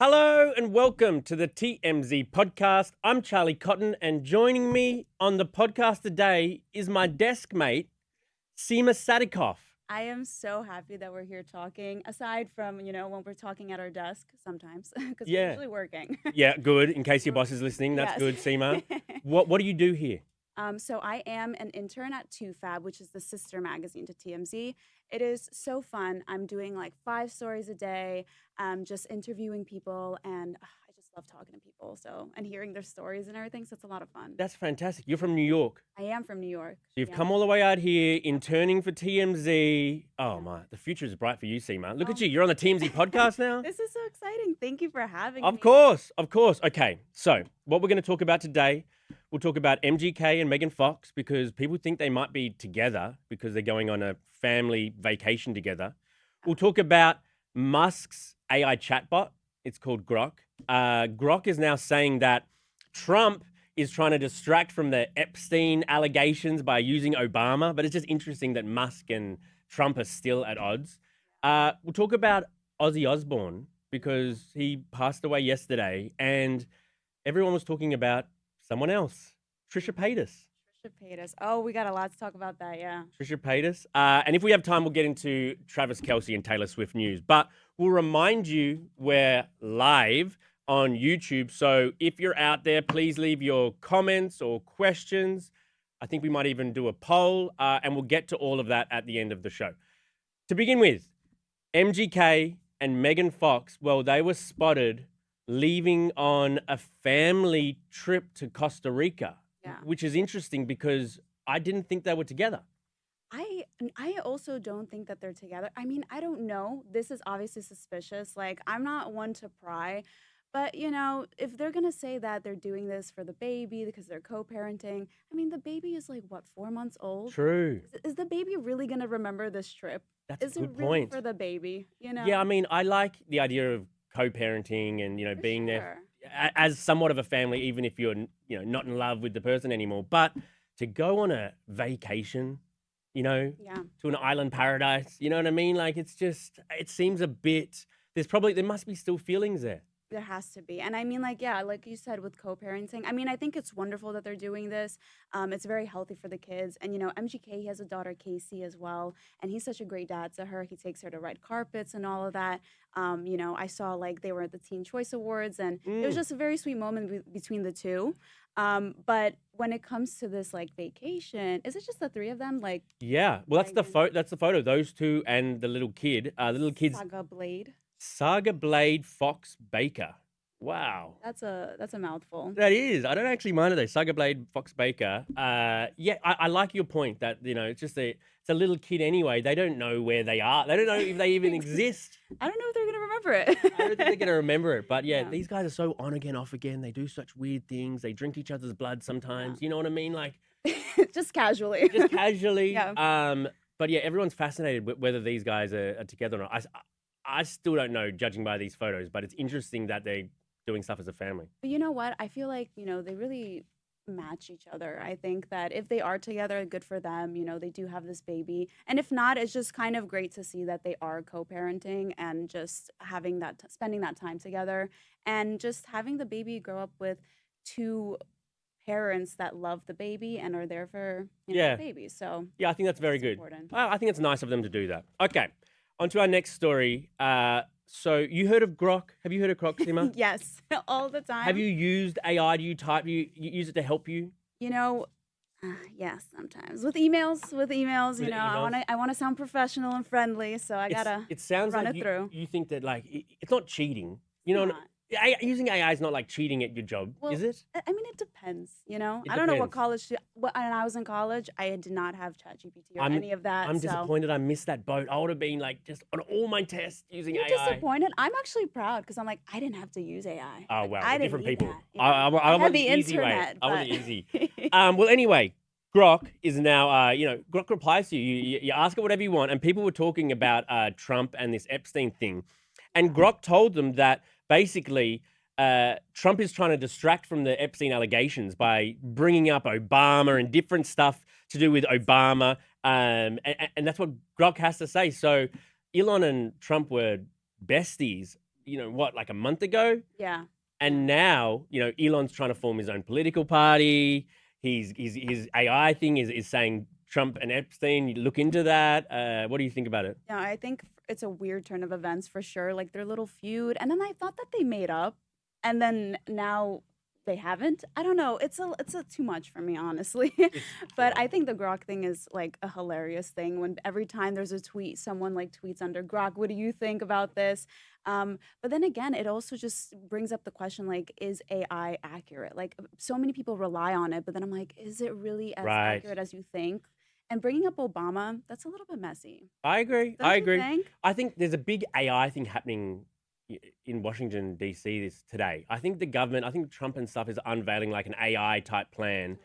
Hello and welcome to the TMZ Podcast. I'm Charlie Cotton, and joining me on the podcast today is my desk mate, Seema Sadikoff. I am so happy that we're here talking, aside from, when we're talking at our desk sometimes, because we're Yeah. usually working. Yeah, good. In case your boss is listening, that's Yes. good, Seema. What do you do here? So I am an intern at toofab, which is the sister magazine to TMZ. It is so fun. I'm doing like 5 stories a day, just interviewing people, and I just love talking to people. And hearing their stories and everything. So it's a lot of fun. That's fantastic. You're from New York. I am from New York. So you've Yeah. come all the way out here, interning for TMZ. Oh my, the future is bright for you, Seema. Look at you. You're on the TMZ podcast now. This is so exciting. Thank you for having me. Of course. Okay, so what we're going to talk about today, we'll talk about MGK and Megan Fox because people think they might be together because they're going on a family vacation together. We'll talk about Musk's AI chatbot. It's called Grok. Grok is now saying that Trump is trying to distract from the Epstein allegations by using Obama, but it's just interesting that Musk and Trump are still at odds. We'll talk about Ozzy Osbourne because he passed away yesterday and everyone was talking about someone else, Trisha Paytas. Trisha Paytas. Oh, we got a lot to talk about that, yeah. Trisha Paytas. And if we have time, we'll get into Travis Kelce and Taylor Swift news. But we'll remind you we're live on YouTube. So if you're out there, please leave your comments or questions. I think we might even do a poll, and we'll get to all of that at the end of the show. To begin with, MGK and Megan Fox, well, they were spotted leaving on a family trip to Costa Rica, Yeah. which is interesting because I didn't think they were together. I also don't think that they're together. I mean, I don't know. This is obviously suspicious. Like, I'm not one to pry, but if they're gonna say that they're doing this for the baby because they're co-parenting, I mean, the baby is like what, 4 months old? True. Is the baby really gonna remember this trip? That's Is a it good really point. for the baby? Yeah, I mean, I like the idea of co-parenting and, For being there sure. as somewhat of a family, even if you're, not in love with the person anymore. But to go on a vacation, Yeah. to an island paradise, you know what I mean? Like, it seems a bit, there must be still feelings there. There has to be. And I mean, like, yeah, like you said, with co-parenting, I mean, I think it's wonderful that they're doing this. It's very healthy for the kids. And, MGK, he has a daughter, Casey, as well. And he's such a great dad to her. He takes her to red carpets and all of that. I saw, like, they were at the Teen Choice Awards, and it was just a very sweet moment between the two. But when it comes to this, like, vacation, is it just the 3 of them? Like, Yeah, well, that's the Megan- that's the photo. Those two and the little kid. The little kid's Saga Blade. Saga Blade Fox Baker. Wow. That's a mouthful. That is. I don't actually mind it though. Saga Blade Fox Baker. Yeah, I like your point that, it's just it's a little kid anyway. They don't know where they are. They don't know if they even exist. I don't know if they're going to remember it. I don't think they're going to remember it. But yeah, Yeah. these guys are so on again, off again. They do such weird things. They drink each other's blood sometimes. You know what I mean? Like, Just casually. just casually. Yeah. But yeah, everyone's fascinated with whether these guys are together or not. I still don't know, judging by these photos, but it's interesting that they're doing stuff as a family. But you know what? I feel like, they really match each other. I think that if they are together, good for them. They do have this baby. And if not, it's just kind of great to see that they are co-parenting and just having spending that time together and just having the baby grow up with 2 parents that love the baby and are there for Yeah. the baby. So Yeah, I think that's very it's good. important. I think it's nice of them to do that. Okay, on to our next story. So you heard of Grok? Have you heard of Grok, Sima? Yes, all the time. Have you used AI? Do you type? You use it to help you? Yes, sometimes with emails. With emails? I want to sound professional and friendly, so I gotta It sounds run like it through. you think that like it's not cheating. You know, Not. using AI is not like cheating at your job, Well, is it? I mean, it depends. It I don't know what depends. when I was in college, I did not have ChatGPT or I'm- any of that. I'm so disappointed I missed that boat. I would have been like just on all my tests using you're AI. disappointed. I'm actually proud because I'm like, I didn't have to use AI. Oh Like, wow, I we're didn't different need people. that, I had want the the easy way. internet, I want but- it easy. Well, anyway, Grok is now, Grok replies to you. You ask it whatever you want, and people were talking about Trump and this Epstein thing, and Grok told them that basically Trump is trying to distract from the Epstein allegations by bringing up Obama and different stuff to do with Obama, and that's what Grok has to say. So Elon and Trump were besties like a month ago. Yeah. And now, Elon's trying to form his own political party. His AI thing is saying Trump and Epstein, you look into that. What do you think about it? Yeah, I think it's a weird turn of events for sure. Like their little feud, and then I thought that they made up, and then now they haven't. I don't know. It's a too much for me, honestly. But I think the Grok thing is like a hilarious thing. When every time there's a tweet, someone like tweets under Grok, "What do you think about this?" But then again, it also just brings up the question like, is AI accurate? Like so many people rely on it, but then I'm like, is it really as Right. accurate as you think? And bringing up Obama, that's a little bit messy. I agree. Don't I you agree. think? I think there's a big AI thing happening in Washington, D.C. today. I think the government, I think Trump and stuff is unveiling like an AI type plan.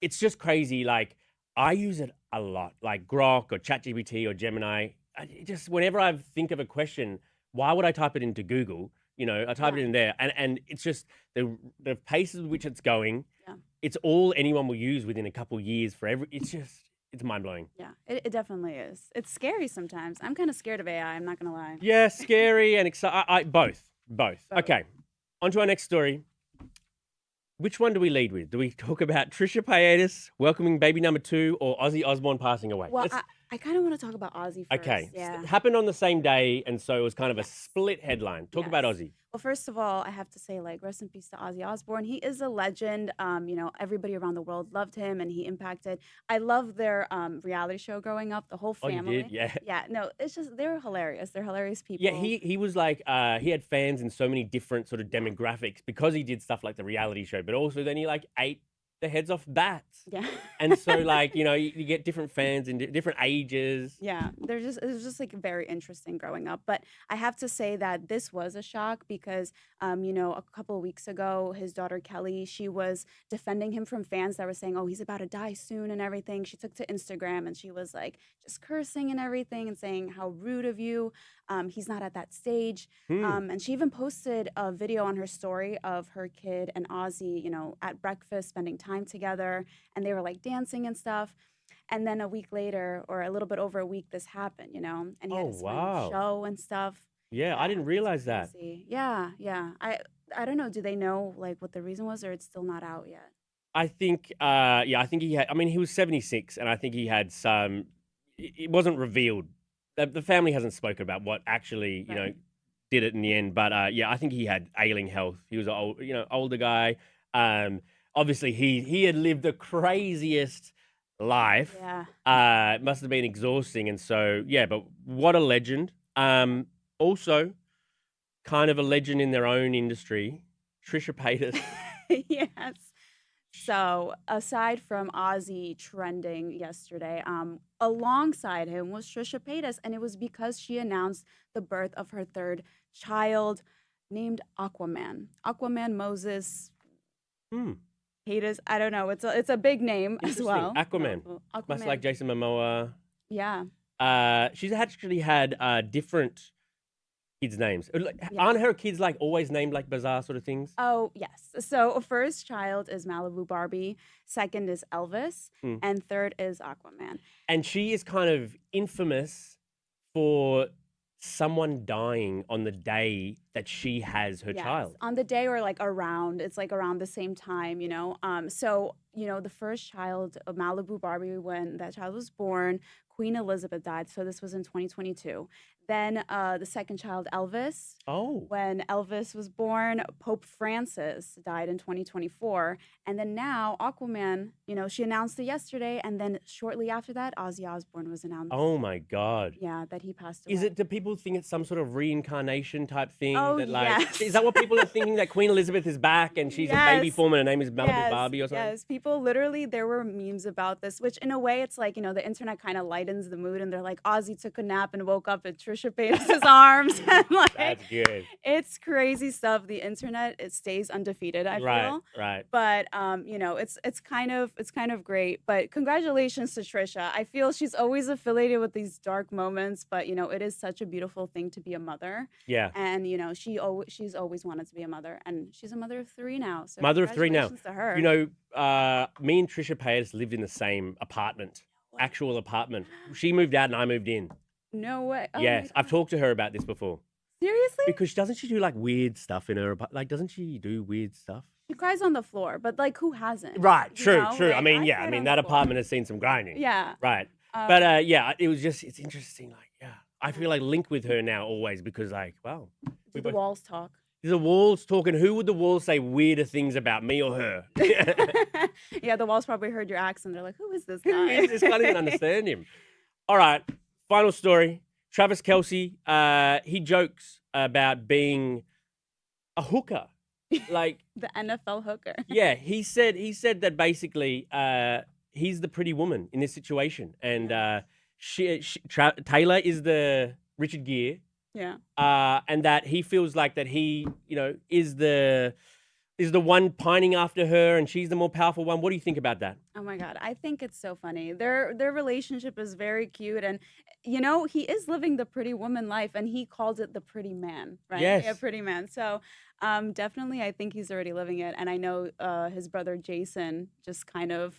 It's just crazy. Like, I use it a lot, like Grok or ChatGPT or Gemini. Whenever I think of a question, why would I type it into Google? I type it Yeah. in there, and it's just the pace at which it's going. Yeah. It's all anyone will use within a couple years it's mind blowing. Yeah, it definitely is. It's scary sometimes. I'm kind of scared of AI. I'm not gonna lie. Yeah, scary and exciting. Both. Both. Okay, on to our next story. Which one do we lead with? Do we talk about Trisha Paytas welcoming baby number 2 or Ozzy Osbourne passing away? Well, I kind of want to talk about Ozzy first. Okay, Yeah. it happened on the same day, and so it was kind of a split headline. Talk about Yes. Ozzy. Well, first of all, I have to say, like, rest in peace to Ozzy Osbourne. He is a legend. Everybody around the world loved him, and he impacted. I love their reality show growing up. The whole Oh, you family. did? Yeah. Yeah. No, it's just they're hilarious. They're hilarious people. Yeah, he was like, he had fans in so many different sort of demographics because he did stuff like the reality show, but also then he like ate the heads off bats. Yeah. And so like, you get different fans in different ages. Yeah, it was just like very interesting growing up. But I have to say that this was a shock because a couple of weeks ago, his daughter Kelly, she was defending him from fans that were saying, "Oh, he's about to die soon" and everything. She took to Instagram and she was like just cursing and everything and saying how rude of you. He's not at that stage. And she even posted a video on her story of her kid and Ozzy, at breakfast, spending time together, and they were like dancing and stuff. And then a week later, or a little bit over a week, this happened, and he had Oh, his wow. final show and stuff. Yeah, I didn't it's realize that. crazy. Yeah, yeah. I don't know. Do they know like what the reason was, or it's still not out yet? I think, I think he was 76, and I think he had some, it wasn't revealed. The family hasn't spoken about what actually, Right. did it in the end. But I think he had ailing health. He was an older guy. Obviously, he had lived the craziest life. Yeah. It must have been exhausting. And so, yeah, but what a legend. Also, kind of a legend in their own industry, Trisha Paytas. Yes. So aside from Ozzy trending yesterday, alongside him was Trisha Paytas, and it was because she announced the birth of her third child, named Aquaman. Aquaman Moses Hmm. Paytas. I don't know. It's a big name as Interesting. well. Aquaman. Aquaman. Much like Jason Momoa. Yeah. She's actually had different kids' names. Yes. Aren't her kids like always named like bizarre sort of things? Oh, yes. So first child is Malibu Barbie, second is Elvis, Mm. and third is Aquaman. And she is kind of infamous for someone dying on the day that she has her Yes, child. on the day or like around, it's like around the same time, So, the first child of Malibu Barbie, when that child was born, Queen Elizabeth died. So this was in 2022. Then the second child, Elvis. Oh. When Elvis was born, Pope Francis died in 2024. And then now Aquaman, she announced it yesterday. And then shortly after that, Ozzy Osbourne was announced. Oh my God. Yeah, that he passed away. Do people think it's some sort of reincarnation type thing? Oh, that like yes. Is that what people are thinking, that Queen Elizabeth is back and she's a baby Yes. form and her name is Malibu Yes, Barbie or something? yes. People literally, there were memes about this, which in a way it's like, the internet kind of lightens the mood and they're like, Ozzy took a nap and woke up in Trisha Paytas' arms. And like, That's good. it's crazy stuff. The internet, it stays undefeated, I feel. Right. But it's kind of great. But congratulations to Trisha. I feel she's always affiliated with these dark moments, but it is such a beautiful thing to be a mother. Yeah. And she's always wanted to be a mother, and she's a mother of 3 now. So Mother of 3 now. congratulations to her. Me and Trisha Paytas lived in the same apartment, actual apartment. She moved out and I moved in. No way. Oh my Yes, I've God. talked to her about this before. Seriously? Because doesn't she do like weird stuff in her like doesn't she do weird stuff? She cries on the floor, but like who hasn't? Right, You true, know? true. I Like, mean, I yeah, I cried mean on that the floor. apartment has seen some grinding. Yeah. Right. Um, But yeah, it's interesting, like, yeah. I feel like linked with her now always because like, wow. do the walls talk? The walls talking. Who would the walls say weirder things about, me or her? Yeah, the walls probably heard your accent. They're like, who is this Who guy? is this? Can't even understand him. All right, final story. Travis Kelce, he jokes about being a hooker. Like The NFL hooker. yeah, he said that basically he's the pretty woman in this situation, and Taylor is the Richard Gere, Yeah. and that he feels like that he is the one pining after her, and she's the more powerful one. What do you think about that? Oh my God, I think it's so funny. Their relationship is very cute, and he is living the pretty woman life, and he calls it the pretty man, right? Yes. Yeah, pretty man. So, definitely, I think he's already living it, and I know his brother Jason just kind of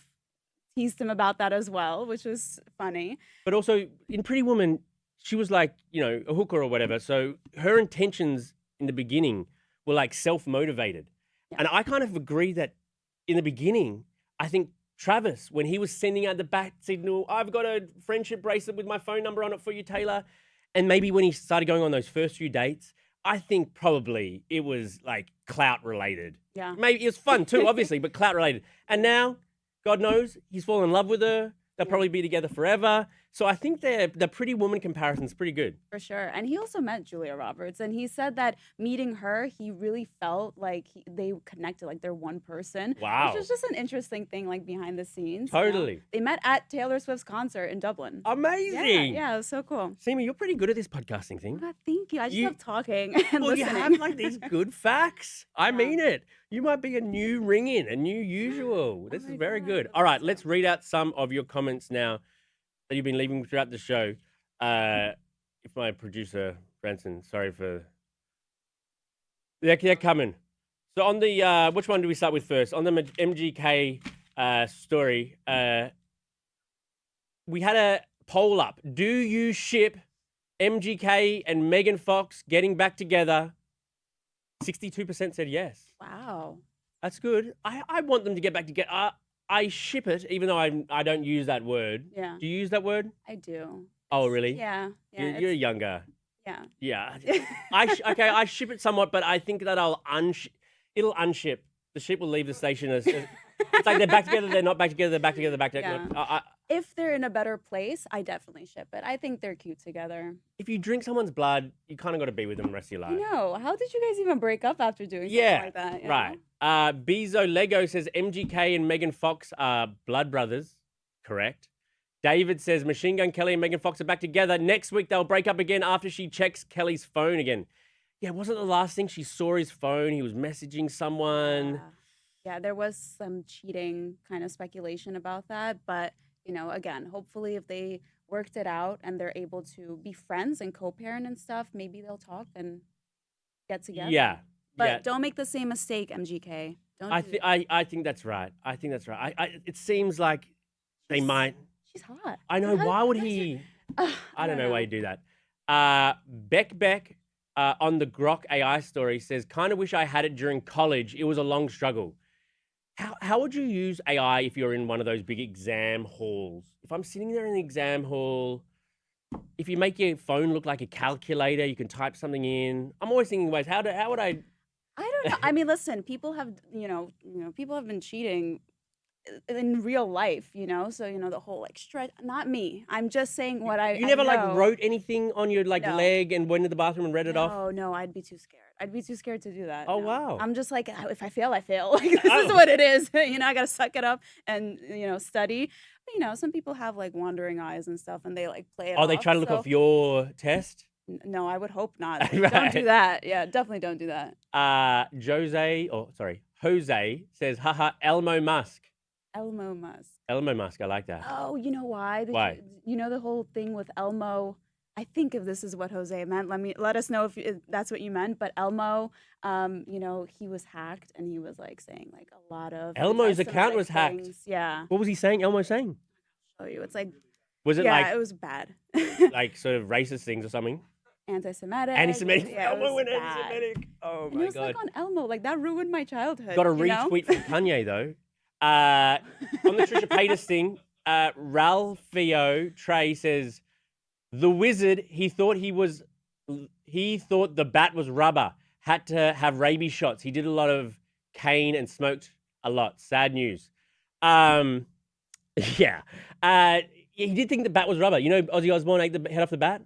teased him about that as well, which was funny. But also in Pretty Woman, she was like a hooker or whatever. So her intentions in the beginning were like self-motivated. Yeah. And I kind of agree that in the beginning, I think Travis, when he was sending out the bat signal, I've got a friendship bracelet with my phone number on it for you, Taylor. And maybe when he started going on those first few dates, I think probably it was like clout related. Yeah. Maybe it was fun too, obviously, but clout related. And now, God knows, he's fallen in love with her. They'll probably be together forever. So I think the Pretty Woman comparison's pretty good. For sure. And he also met Julia Roberts. And he said that meeting her, he really felt like they connected, like they're one person. Wow. Which is just an interesting thing, like behind the scenes. Totally. They met at Taylor Swift's concert in Dublin. Amazing. Yeah, it was so cool. Seema, you're pretty good at this podcasting Oh thing. God, thank you. I just You- love talking and Well, you listening. have like these good facts. I Yeah. mean it. You might be a new ring-in, a new usual. This is my very God, good. I All right, hope let's so. read out some of your comments now that you've been leaving throughout the show. If my producer, Branson, sorry for... They're coming. So on the... which one do we start with first? On the MGK story, we had a poll up. Do you ship MGK and Megan Fox getting back together? 62% said yes. Wow. That's good. I want them to get back together. I ship it, even though I don't use that word. Yeah, Do you use that word? I do. Oh, really? Yeah. You're younger. Yeah. Yeah. I ship it somewhat, but I think that it'll unship. The ship will leave the station. It's like they're back together, they're not back together, they're back together, back together. Yeah. If they're in a better place, I definitely ship it. I think they're cute together. If you drink someone's blood, you kind of got to be with them the rest of your I life. know. How did you guys even break up after doing something Yeah, like that? you right. know? Bezo Lego says MGK and Megan Fox are blood brothers. Correct. David says Machine Gun Kelly and Megan Fox are back together. Next week, they'll break up again after she checks Kelly's phone again. Yeah, wasn't the last thing she saw his phone? He was messaging someone. Yeah, there was some cheating kind of speculation about that. But, again, hopefully if they worked it out and they're able to be friends and co-parent and stuff, maybe they'll talk and get together. Yeah. But yeah. don't make the same mistake, MGK. Don't I do think that. I think that's right. I think that's right. It seems like they might. She's hot. I know. How- Why would how's he? your- I don't know why he'd do that. Beck on the Grok AI story says, kind of wish I had it during college. It was a long struggle. How would you use AI if you're in one of those big exam halls? If I'm sitting there in the exam hall, if you make your phone look like a calculator, you can type something in. I'm always thinking ways, how would I... I don't know. I mean, listen, people have, people have been cheating in real life, so the whole like stretch, not me. I'm just saying what I You never I know. like wrote anything on your like No. leg and went to the bathroom and read it off? No, I'd be too scared. I'd be too scared to do that. Oh, no. wow. I'm just like, if I fail, I fail. Like, this is Oh. what it is. I got to suck it up and, study. But, some people have like wandering eyes and stuff and they like play it Oh, they off, try to look so- off your test? No, I would hope not. Right. Don't do that. Yeah, definitely don't do that. Jose says, haha, Elmo Musk. Elmo Musk. Elmo Musk, I like that. Oh, you know why? Why? You know the whole thing with Elmo. I think if this is what Jose meant, let us know if that's what you meant. But Elmo, he was hacked and he was like saying like a lot of Elmo's some, account like, was hacked. things. Yeah, What was he saying? Elmo saying? show you. It's like Was it yeah, like it was bad. like sort of racist things or something? anti-Semitic. Anti-Semitic. Yeah, it Elmo was went bad. anti-Semitic. Oh And my it was God. like on Elmo. Like that ruined my childhood. Got a you know? retweet from Kanye though. On the Trisha Paytas thing, Ralphio Trey says, the wizard, he thought the bat was rubber. Had to have rabies shots. He did a lot of cane and smoked a lot. Sad news. Yeah. He did think the bat was rubber. You know, Ozzy Osbourne ate the head off the bat?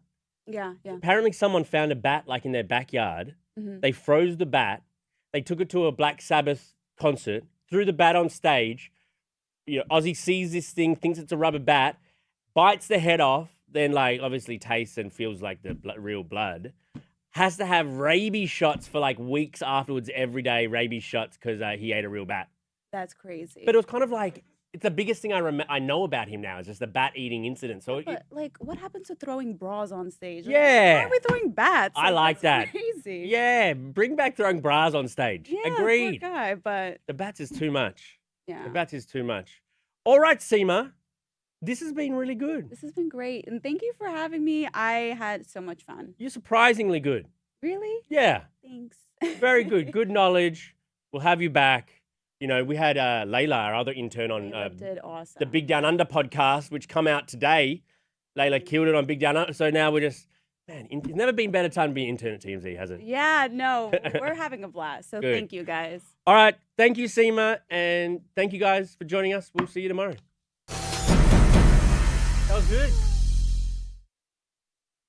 Yeah. Apparently someone found a bat like in their backyard. Mhm. They froze the bat. They took it to a Black Sabbath concert, threw the bat on stage. You know, Ozzy sees this thing, thinks it's a rubber bat, bites the head off, then like obviously tastes and feels like the real blood. Has to have rabies shots for like weeks afterwards, every day, rabies shots because he ate a real bat. That's crazy. But it was kind of like, it's the biggest thing I know about him now is just the bat eating incident. So But like, what happened to throwing bras on stage? Like, Yeah. why are we throwing bats? I like that's that. Crazy. Yeah, bring back throwing bras on stage. Yeah, Agreed. Poor guy, but The bats is too much. yeah. The bats is too much. All right, Seema. This has been really good. This has been great, and thank you for having me. I had so much fun. You're surprisingly good. Really? Yeah, Thanks. very good. Good knowledge. We'll have you back. You know, we had Layla, our other intern, on Caleb did awesome. the Big Down Under podcast, which come out today. Layla killed it on Big Down Under. So now we're just, man, it's never been a better time to be an intern at TMZ, has it? Yeah, no, we're having a blast. So Good. thank you guys. All right. Thank you, Seema. And thank you guys for joining us. We'll see you tomorrow. That was good.